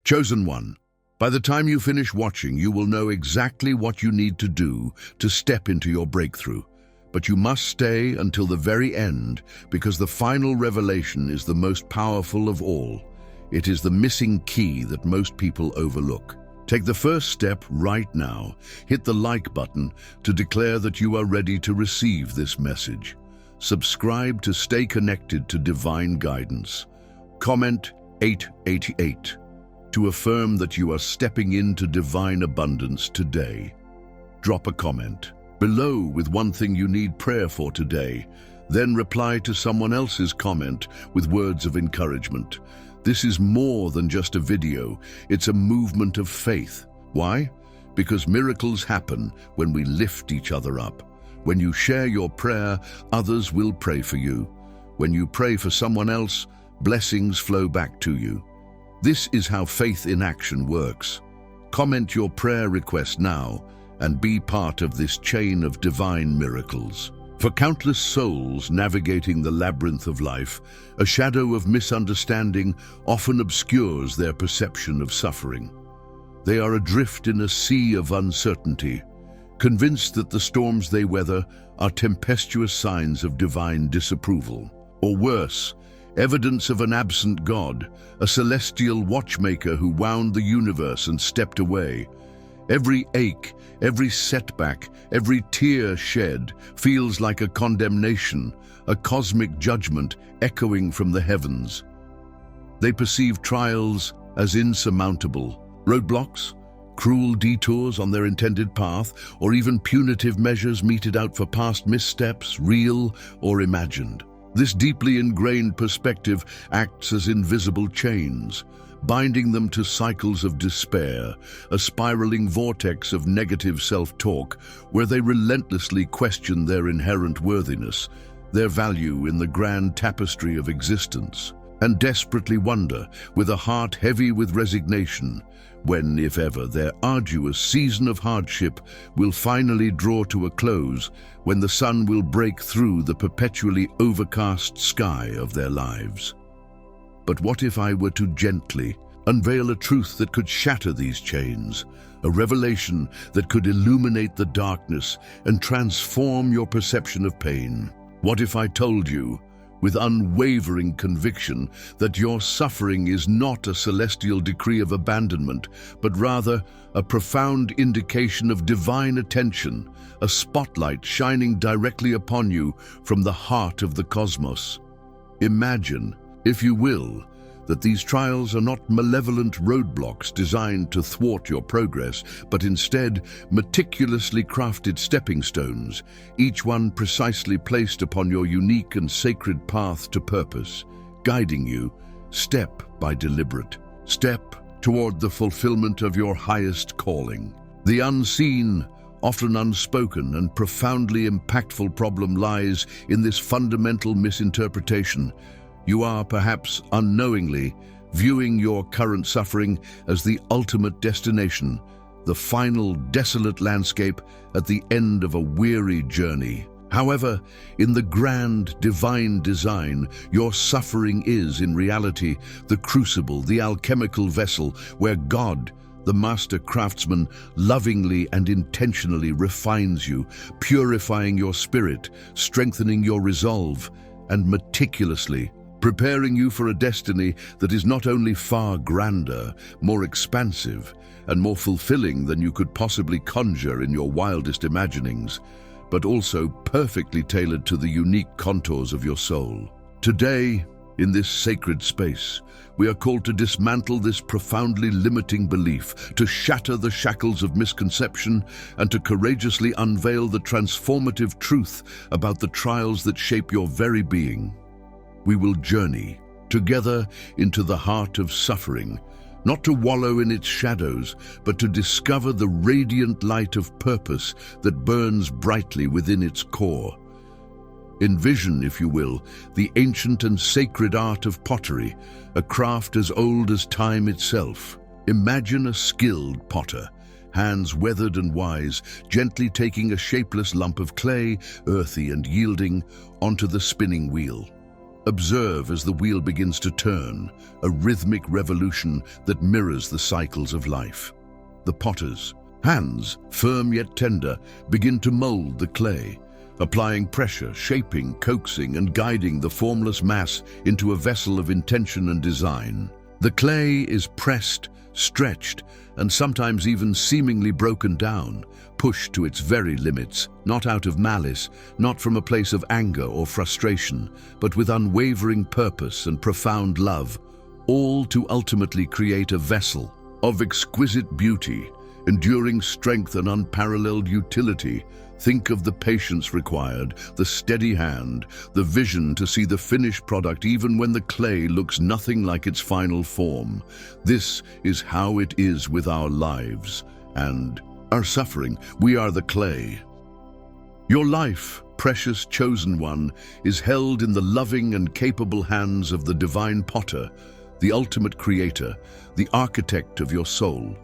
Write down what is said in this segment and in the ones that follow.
Chosen one. By the time you finish watching, you will know exactly what you need to do to step into your breakthrough. But you must stay until the very end, because the final revelation is the most powerful of all. It is the missing key that most people overlook. Take the first step right now. Hit the like button to declare that you are ready to receive this message. Subscribe to stay connected to divine guidance. Comment 888 to affirm that you are stepping into divine abundance today. Drop a comment below with one thing you need prayer for today. Then reply to someone else's comment with words of encouragement. This is more than just a video, it's a movement of faith. Why? Because miracles happen when we lift each other up. When you share your prayer, others will pray for you. When you pray for someone else, blessings flow back to you. This is how faith in action works. Comment your prayer request now and be part of this chain of divine miracles. For countless souls navigating the labyrinth of life, a shadow of misunderstanding often obscures their perception of suffering. They are adrift in a sea of uncertainty, convinced that the storms they weather are tempestuous signs of divine disapproval. Or worse, evidence of an absent God, a celestial watchmaker who wound the universe and stepped away. Every ache, every setback, every tear shed feels like a condemnation, a cosmic judgment echoing from the heavens. They perceive trials as insurmountable, roadblocks, cruel detours on their intended path, or even punitive measures meted out for past missteps, real or imagined. This deeply ingrained perspective acts as invisible chains, binding them to cycles of despair, a spiraling vortex of negative self-talk where they relentlessly question their inherent worthiness, their value in the grand tapestry of existence, and desperately wonder, with a heart heavy with resignation, when, if ever, their arduous season of hardship will finally draw to a close, when the sun will break through the perpetually overcast sky of their lives. But what if I were to gently unveil a truth that could shatter these chains, a revelation that could illuminate the darkness and transform your perception of pain? What if I told you, with unwavering conviction, that your suffering is not a celestial decree of abandonment, but rather a profound indication of divine attention, a spotlight shining directly upon you from the heart of the cosmos? Imagine, if you will, that these trials are not malevolent roadblocks designed to thwart your progress, but instead meticulously crafted stepping stones, each one precisely placed upon your unique and sacred path to purpose, guiding you, step by deliberate step, toward the fulfillment of your highest calling. The unseen, often unspoken and profoundly impactful problem lies in this fundamental misinterpretation. You are, perhaps unknowingly, viewing your current suffering as the ultimate destination, the final desolate landscape at the end of a weary journey. However, in the grand divine design, your suffering is, in reality, the crucible, the alchemical vessel where God, the master craftsman, lovingly and intentionally refines you, purifying your spirit, strengthening your resolve, and meticulously preparing you for a destiny that is not only far grander, more expansive, and more fulfilling than you could possibly conjure in your wildest imaginings, but also perfectly tailored to the unique contours of your soul. Today, in this sacred space, we are called to dismantle this profoundly limiting belief, to shatter the shackles of misconception, and to courageously unveil the transformative truth about the trials that shape your very being. We will journey together into the heart of suffering, not to wallow in its shadows, but to discover the radiant light of purpose that burns brightly within its core. Envision, if you will, the ancient and sacred art of pottery, a craft as old as time itself. Imagine a skilled potter, hands weathered and wise, gently taking a shapeless lump of clay, earthy and yielding, onto the spinning wheel. Observe as the wheel begins to turn, a rhythmic revolution that mirrors the cycles of life. The potter's hands, firm yet tender, begin to mold the clay, applying pressure, shaping, coaxing, and guiding the formless mass into a vessel of intention and design. The clay is pressed, stretched, and sometimes even seemingly broken down, pushed to its very limits, not out of malice, not from a place of anger or frustration, but with unwavering purpose and profound love, all to ultimately create a vessel of exquisite beauty, enduring strength and unparalleled utility. Think of the patience required, the steady hand, the vision to see the finished product even when the clay looks nothing like its final form. This is how it is with our lives and our suffering. We are the clay. Your life, precious chosen one, is held in the loving and capable hands of the divine potter, the ultimate creator, the architect of your soul.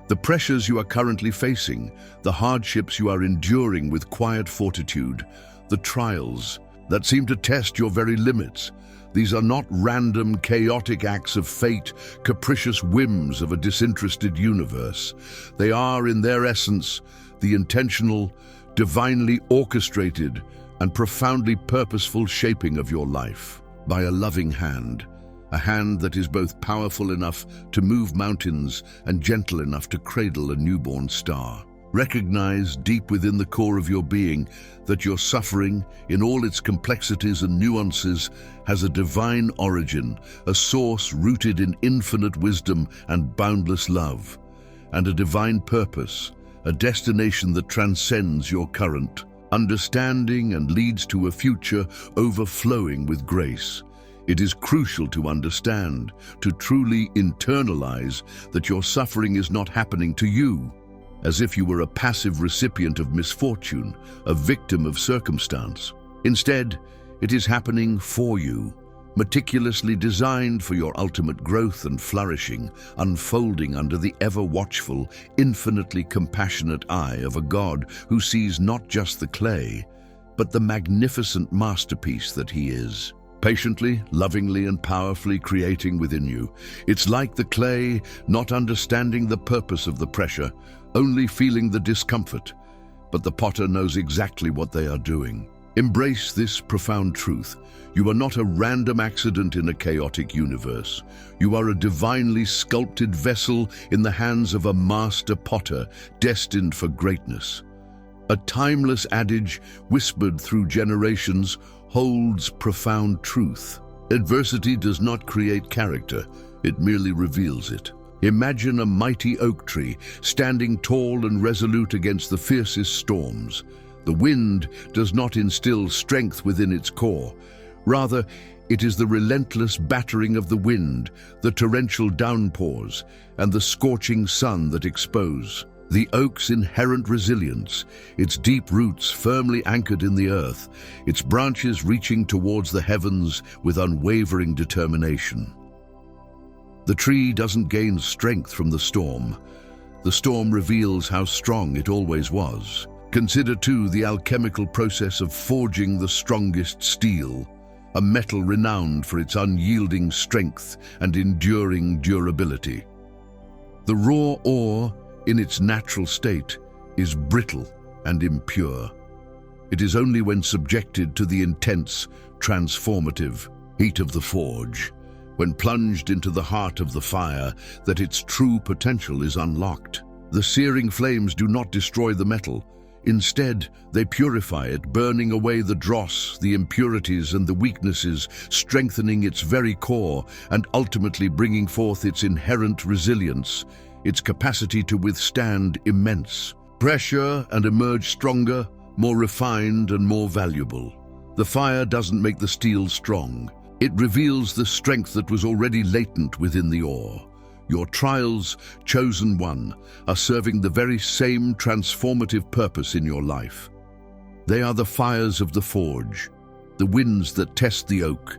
The pressures you are currently facing, the hardships you are enduring with quiet fortitude, the trials that seem to test your very limits, these are not random, chaotic acts of fate, capricious whims of a disinterested universe. They are, in their essence, the intentional, divinely orchestrated, and profoundly purposeful shaping of your life by a loving hand. A hand that is both powerful enough to move mountains and gentle enough to cradle a newborn star. Recognize deep within the core of your being that your suffering, in all its complexities and nuances, has a divine origin, a source rooted in infinite wisdom and boundless love, and a divine purpose, a destination that transcends your current understanding and leads to a future overflowing with grace. It is crucial to understand, to truly internalize, that your suffering is not happening to you, as if you were a passive recipient of misfortune, a victim of circumstance. Instead, it is happening for you, meticulously designed for your ultimate growth and flourishing, unfolding under the ever-watchful, infinitely compassionate eye of a God who sees not just the clay, but the magnificent masterpiece that He is. Patiently, lovingly, and powerfully creating within you. It's like the clay, not understanding the purpose of the pressure, only feeling the discomfort. But the potter knows exactly what they are doing. Embrace this profound truth. You are not a random accident in a chaotic universe. You are a divinely sculpted vessel in the hands of a master potter, destined for greatness. A timeless adage, whispered through generations, holds profound truth. Adversity does not create character, it merely reveals it. Imagine a mighty oak tree, standing tall and resolute against the fiercest storms. The wind does not instill strength within its core. Rather, it is the relentless battering of the wind, the torrential downpours, and the scorching sun that expose the oak's inherent resilience, its deep roots firmly anchored in the earth, its branches reaching towards the heavens with unwavering determination. The tree doesn't gain strength from the storm. The storm reveals how strong it always was. Consider too the alchemical process of forging the strongest steel, a metal renowned for its unyielding strength and enduring durability. The raw ore, in its natural state, is brittle and impure. It is only when subjected to the intense, transformative heat of the forge, when plunged into the heart of the fire, that its true potential is unlocked. The searing flames do not destroy the metal. Instead, they purify it, burning away the dross, the impurities, and the weaknesses, strengthening its very core, and ultimately bringing forth its inherent resilience, its capacity to withstand immense pressure and emerge stronger, more refined, and more valuable. The fire doesn't make the steel strong. It reveals the strength that was already latent within the ore. Your trials, chosen one, are serving the very same transformative purpose in your life. They are the fires of the forge, the winds that test the oak,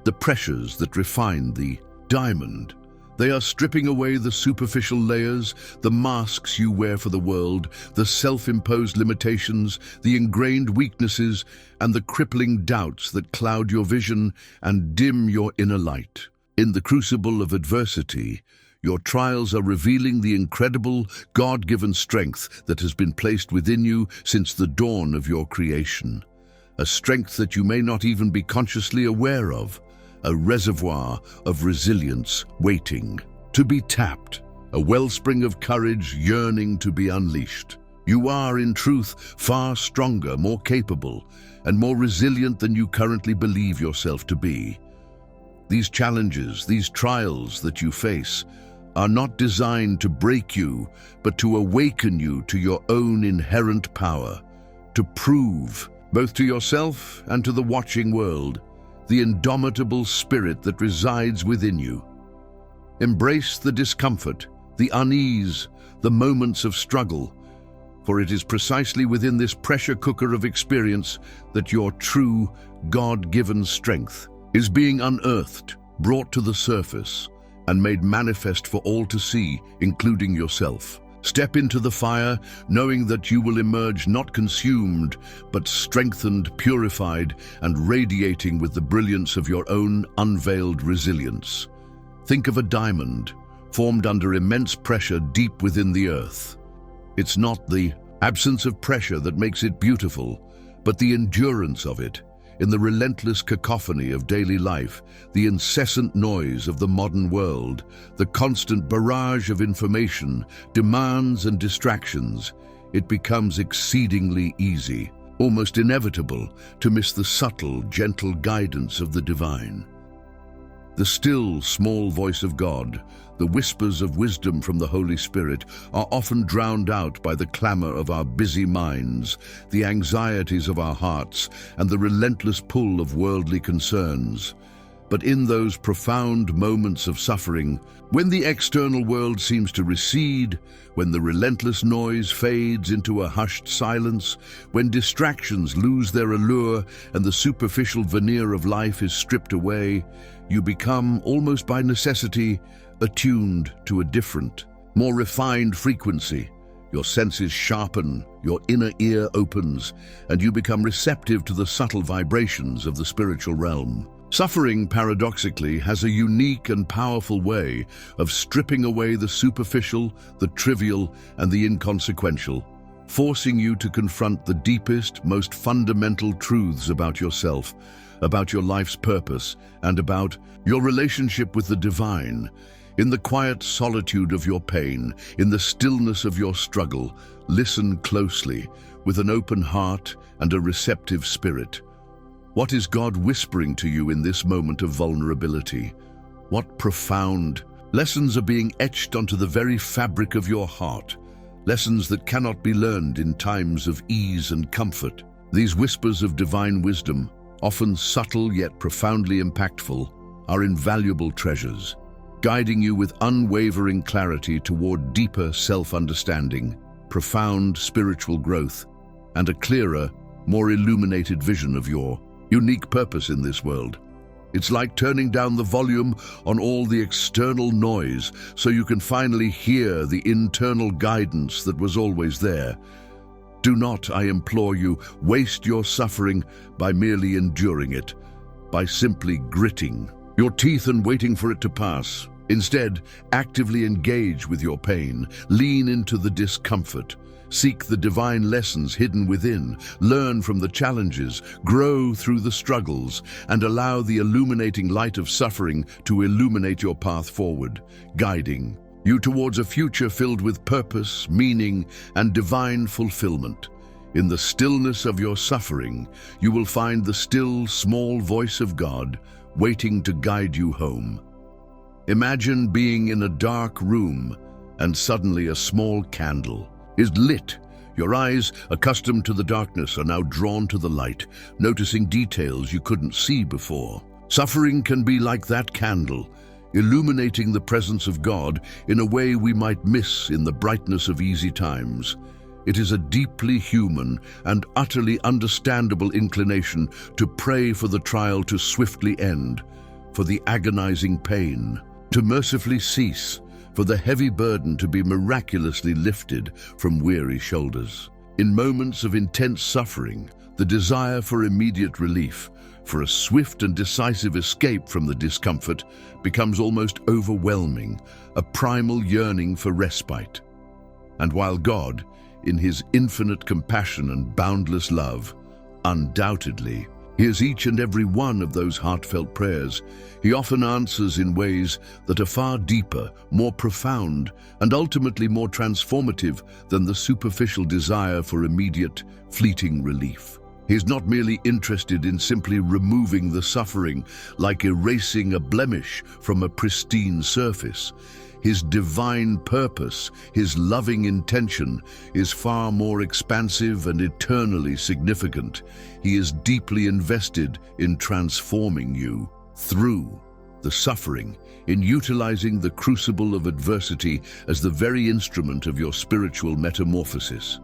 the pressures that refine the diamond, They are stripping away the superficial layers, the masks you wear for the world, the self-imposed limitations, the ingrained weaknesses, and the crippling doubts that cloud your vision and dim your inner light. In the crucible of adversity, your trials are revealing the incredible, God-given strength that has been placed within you since the dawn of your creation. A strength that you may not even be consciously aware of. A reservoir of resilience waiting to be tapped, a wellspring of courage yearning to be unleashed. You are, in truth, far stronger, more capable, and more resilient than you currently believe yourself to be. These challenges, these trials that you face, are not designed to break you, but to awaken you to your own inherent power, to prove, both to yourself and to the watching world, the indomitable spirit that resides within you. Embrace the discomfort, the unease, the moments of struggle, for it is precisely within this pressure cooker of experience that your true, God-given strength is being unearthed, brought to the surface, and made manifest for all to see, including yourself. Step into the fire, knowing that you will emerge not consumed, but strengthened, purified, and radiating with the brilliance of your own unveiled resilience. Think of a diamond, formed under immense pressure deep within the earth. It's not the absence of pressure that makes it beautiful, but the endurance of it. In the relentless cacophony of daily life, the incessant noise of the modern world, the constant barrage of information, demands and distractions, it becomes exceedingly easy, almost inevitable, to miss the subtle, gentle guidance of the divine. The still, small voice of God, the whispers of wisdom from the Holy Spirit, are often drowned out by the clamor of our busy minds, the anxieties of our hearts, and the relentless pull of worldly concerns. But in those profound moments of suffering, when the external world seems to recede, when the relentless noise fades into a hushed silence, when distractions lose their allure and the superficial veneer of life is stripped away, you become, almost by necessity, attuned to a different, more refined frequency. Your senses sharpen, your inner ear opens, and you become receptive to the subtle vibrations of the spiritual realm. Suffering, paradoxically, has a unique and powerful way of stripping away the superficial, the trivial, and the inconsequential, forcing you to confront the deepest, most fundamental truths about yourself, about your life's purpose, and about your relationship with the divine. In the quiet solitude of your pain, in the stillness of your struggle, listen closely, with an open heart and a receptive spirit. What is God whispering to you in this moment of vulnerability? What profound lessons are being etched onto the very fabric of your heart? Lessons that cannot be learned in times of ease and comfort. These whispers of divine wisdom, often subtle yet profoundly impactful, are invaluable treasures, guiding you with unwavering clarity toward deeper self-understanding, profound spiritual growth, and a clearer, more illuminated vision of your unique purpose in this world. It's like turning down the volume on all the external noise so you can finally hear the internal guidance that was always there. Do not, I implore you, waste your suffering by merely enduring it, by simply gritting your teeth and waiting for it to pass. Instead, actively engage with your pain, lean into the discomfort, seek the divine lessons hidden within, learn from the challenges, grow through the struggles, and allow the illuminating light of suffering to illuminate your path forward, guiding you towards a future filled with purpose, meaning, and divine fulfillment. In the stillness of your suffering, you will find the still, small voice of God waiting to guide you home. Imagine being in a dark room and suddenly a small candle is lit. Your eyes, accustomed to the darkness, are now drawn to the light, noticing details you couldn't see before. Suffering can be like that candle, illuminating the presence of God in a way we might miss in the brightness of easy times. It is a deeply human and utterly understandable inclination to pray for the trial to swiftly end, for the agonizing pain, to mercifully cease, for the heavy burden to be miraculously lifted from weary shoulders. In moments of intense suffering, the desire for immediate relief, for a swift and decisive escape from the discomfort, becomes almost overwhelming, a primal yearning for respite. And while God, in his infinite compassion and boundless love, undoubtedly hears each and every one of those heartfelt prayers, he often answers in ways that are far deeper, more profound, and ultimately more transformative than the superficial desire for immediate, fleeting relief. He is not merely interested in simply removing the suffering, like erasing a blemish from a pristine surface. His divine purpose, his loving intention, is far more expansive and eternally significant. He is deeply invested in transforming you through the suffering, in utilizing the crucible of adversity as the very instrument of your spiritual metamorphosis.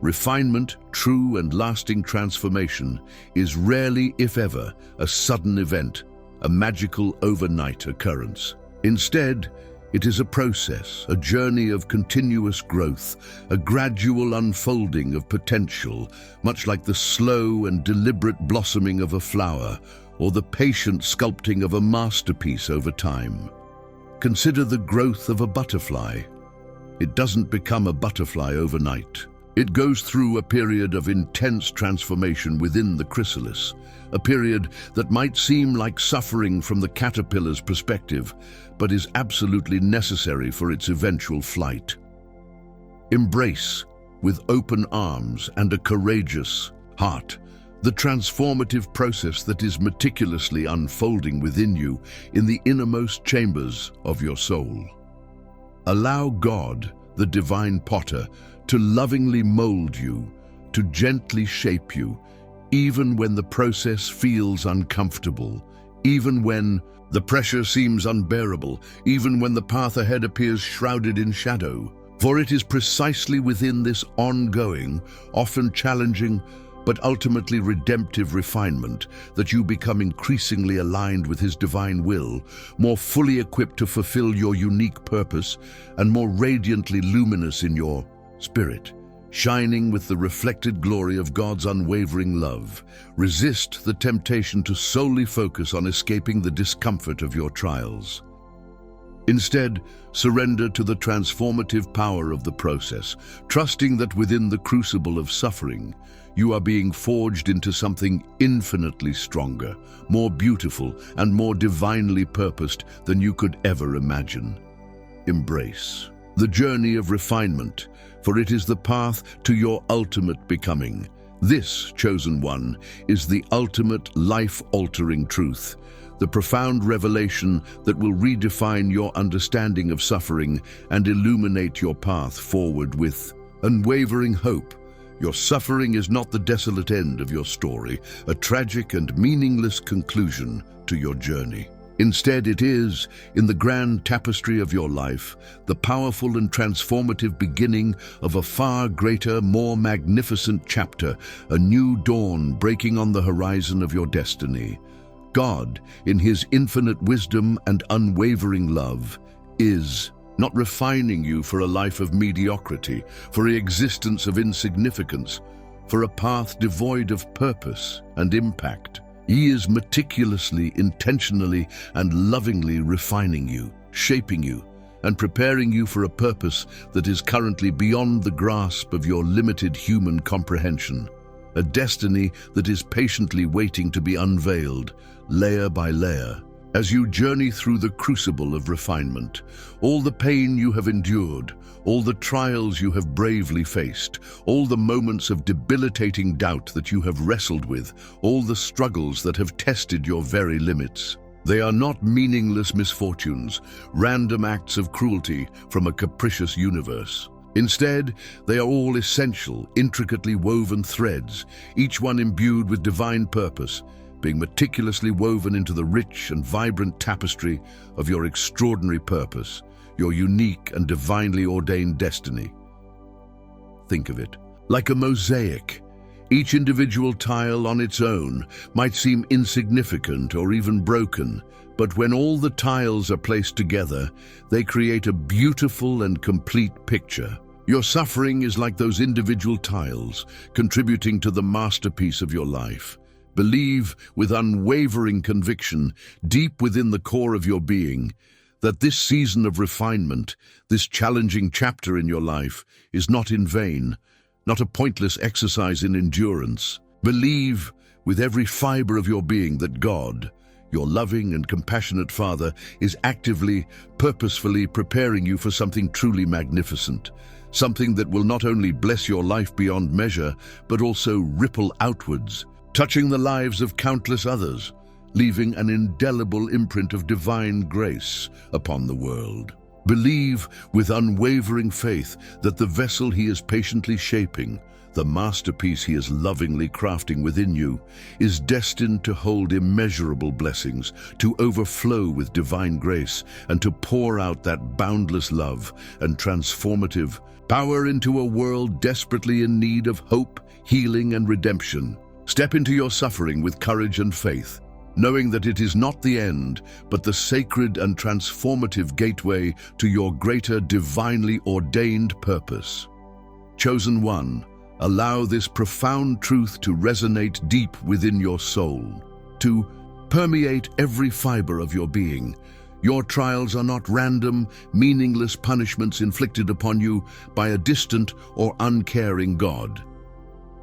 Refinement, true and lasting transformation, is rarely, if ever, a sudden event, a magical overnight occurrence. Instead, it is a process, a journey of continuous growth, a gradual unfolding of potential, much like the slow and deliberate blossoming of a flower or the patient sculpting of a masterpiece over time. Consider the growth of a butterfly. It doesn't become a butterfly overnight. It goes through a period of intense transformation within the chrysalis, a period that might seem like suffering from the caterpillar's perspective, but is absolutely necessary for its eventual flight. Embrace, with open arms and a courageous heart, the transformative process that is meticulously unfolding within you in the innermost chambers of your soul. Allow God, the divine potter, to lovingly mold you, to gently shape you, even when the process feels uncomfortable, even when the pressure seems unbearable, even when the path ahead appears shrouded in shadow. For it is precisely within this ongoing, often challenging, but ultimately redemptive refinement that you become increasingly aligned with his divine will, more fully equipped to fulfill your unique purpose, and more radiantly luminous in your spirit, shining with the reflected glory of God's unwavering love. Resist the temptation to solely focus on escaping the discomfort of your trials. Instead, surrender to the transformative power of the process, trusting that within the crucible of suffering, you are being forged into something infinitely stronger, more beautiful, and more divinely purposed than you could ever imagine. Embrace the journey of refinement, for it is the path to your ultimate becoming. This, chosen one, is the ultimate life-altering truth, the profound revelation that will redefine your understanding of suffering and illuminate your path forward with unwavering hope. Your suffering is not the desolate end of your story, a tragic and meaningless conclusion to your journey. Instead, it is, in the grand tapestry of your life, the powerful and transformative beginning of a far greater, more magnificent chapter, a new dawn breaking on the horizon of your destiny. God, in his infinite wisdom and unwavering love, is not refining you for a life of mediocrity, for an existence of insignificance, for a path devoid of purpose and impact. He is meticulously, intentionally, and lovingly refining you, shaping you, and preparing you for a purpose that is currently beyond the grasp of your limited human comprehension. A destiny that is patiently waiting to be unveiled, layer by layer. As you journey through the crucible of refinement, all the pain you have endured, all the trials you have bravely faced, all the moments of debilitating doubt that you have wrestled with, all the struggles that have tested your very limits. They are not meaningless misfortunes, random acts of cruelty from a capricious universe. Instead, they are all essential, intricately woven threads, each one imbued with divine purpose, being meticulously woven into the rich and vibrant tapestry of your extraordinary purpose, your unique and divinely ordained destiny. Think of it like a mosaic, Each individual tile on its own might seem insignificant or even broken, but when all the tiles are placed together, they create a beautiful and complete picture. Your suffering is like those individual tiles, contributing to the masterpiece of your life. Believe with unwavering conviction, deep within the core of your being, that this season of refinement, this challenging chapter in your life, is not in vain, not a pointless exercise in endurance. Believe with every fiber of your being that God, your loving and compassionate Father, is actively, purposefully preparing you for something truly magnificent, something that will not only bless your life beyond measure, but also ripple outwards, touching the lives of countless others, leaving an indelible imprint of divine grace upon the world. Believe with unwavering faith that the vessel He is patiently shaping, the masterpiece He is lovingly crafting within you, is destined to hold immeasurable blessings, to overflow with divine grace, and to pour out that boundless love and transformative power into a world desperately in need of hope, healing, and redemption. Step into your suffering with courage and faith, knowing that it is not the end, but the sacred and transformative gateway to your greater divinely ordained purpose. Chosen one, allow this profound truth to resonate deep within your soul, to permeate every fiber of your being. Your trials are not random, meaningless punishments inflicted upon you by a distant or uncaring God.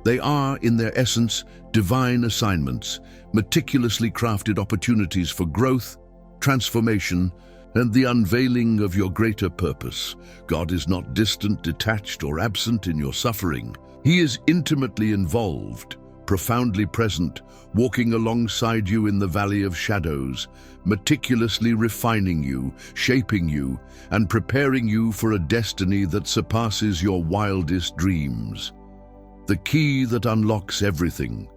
They are, in their essence, divine assignments, meticulously crafted opportunities for growth, transformation, and the unveiling of your greater purpose. God is not distant, detached, or absent in your suffering. He is intimately involved, profoundly present, walking alongside you in the valley of shadows, meticulously refining you, shaping you, and preparing you for a destiny that surpasses your wildest dreams. The key that unlocks everything,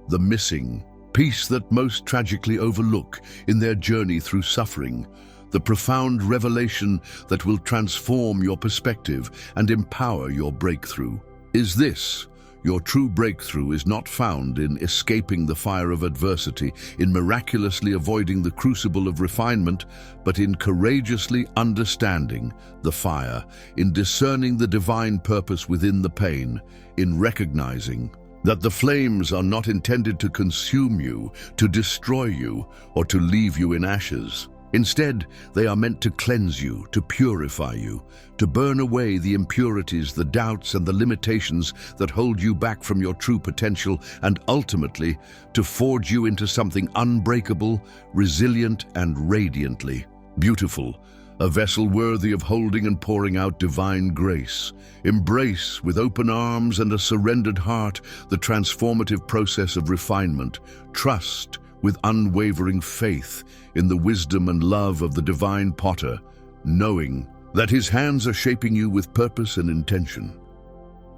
the missing piece that most tragically overlook in their journey through suffering, the profound revelation that will transform your perspective and empower your breakthrough, is this: your true breakthrough is not found in escaping the fire of adversity, in miraculously avoiding the crucible of refinement, but in courageously understanding the fire, in discerning the divine purpose within the pain, in recognizing that the flames are not intended to consume you, to destroy you, or to leave you in ashes. Instead, they are meant to cleanse you, to purify you, to burn away the impurities, the doubts, and the limitations that hold you back from your true potential, and ultimately, to forge you into something unbreakable, resilient, and radiantly beautiful, a vessel worthy of holding and pouring out divine grace. Embrace with open arms and a surrendered heart the transformative process of refinement. Trust with unwavering faith in the wisdom and love of the divine potter, knowing that His hands are shaping you with purpose and intention.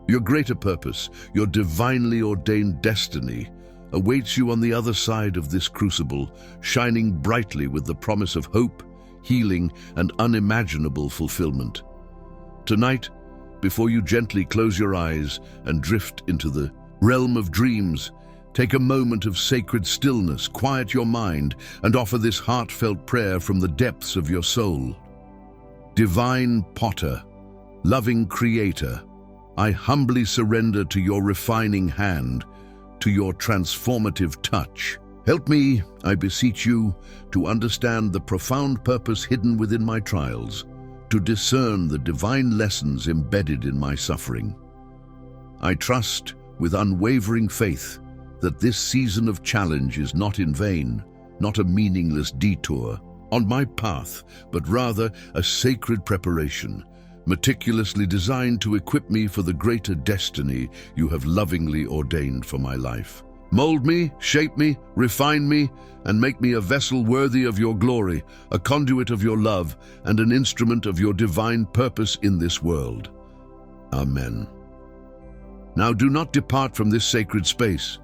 Your greater purpose, your divinely ordained destiny, awaits you on the other side of this crucible, shining brightly with the promise of hope, healing, and unimaginable fulfillment. Tonight, before you gently close your eyes and drift into the realm of dreams, take a moment of sacred stillness, quiet your mind, and offer this heartfelt prayer from the depths of your soul. Divine Potter, loving Creator, I humbly surrender to your refining hand, to your transformative touch. Help me, I beseech you, to understand the profound purpose hidden within my trials, to discern the divine lessons embedded in my suffering. I trust with unwavering faith that this season of challenge is not in vain, not a meaningless detour on my path, but rather a sacred preparation, meticulously designed to equip me for the greater destiny you have lovingly ordained for my life. Mold me, shape me, refine me, and make me a vessel worthy of your glory, a conduit of your love, and an instrument of your divine purpose in this world. Amen. Now do not depart from this sacred space.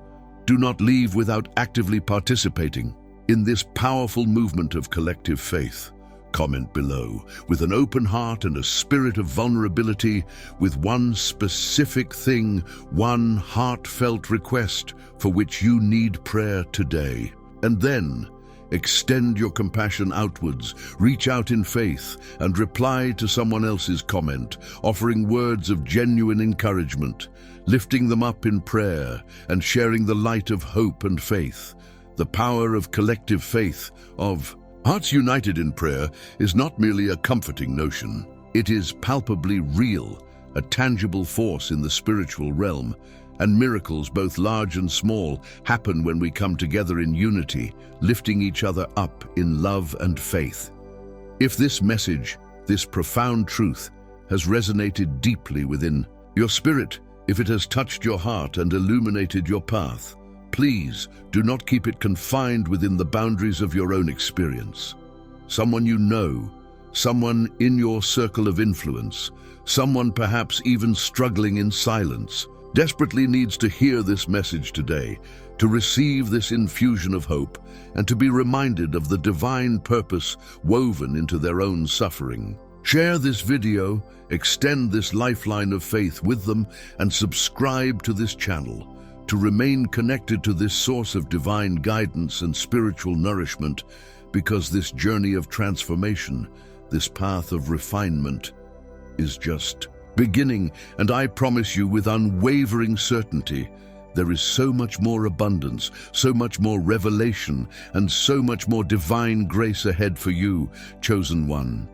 Do not leave without actively participating in this powerful movement of collective faith. Comment below with an open heart and a spirit of vulnerability, with one specific thing, one heartfelt request for which you need prayer today. And then extend your compassion outwards, reach out in faith, and reply to someone else's comment, offering words of genuine encouragement, lifting them up in prayer, and sharing the light of hope and faith. The power of collective faith, of Hearts United in Prayer, is not merely a comforting notion. It is palpably real, a tangible force in the spiritual realm, and miracles, both large and small, happen when we come together in unity, lifting each other up in love and faith. If this message, this profound truth, has resonated deeply within your spirit, if it has touched your heart and illuminated your path, please do not keep it confined within the boundaries of your own experience. Someone you know, someone in your circle of influence, someone perhaps even struggling in silence, desperately needs to hear this message today, to receive this infusion of hope, and to be reminded of the divine purpose woven into their own suffering. Share this video, extend this lifeline of faith with them, and subscribe to this channel to remain connected to this source of divine guidance and spiritual nourishment, because this journey of transformation, this path of refinement, is just beginning, and I promise you with unwavering certainty, there is so much more abundance, so much more revelation, and so much more divine grace ahead for you, chosen one.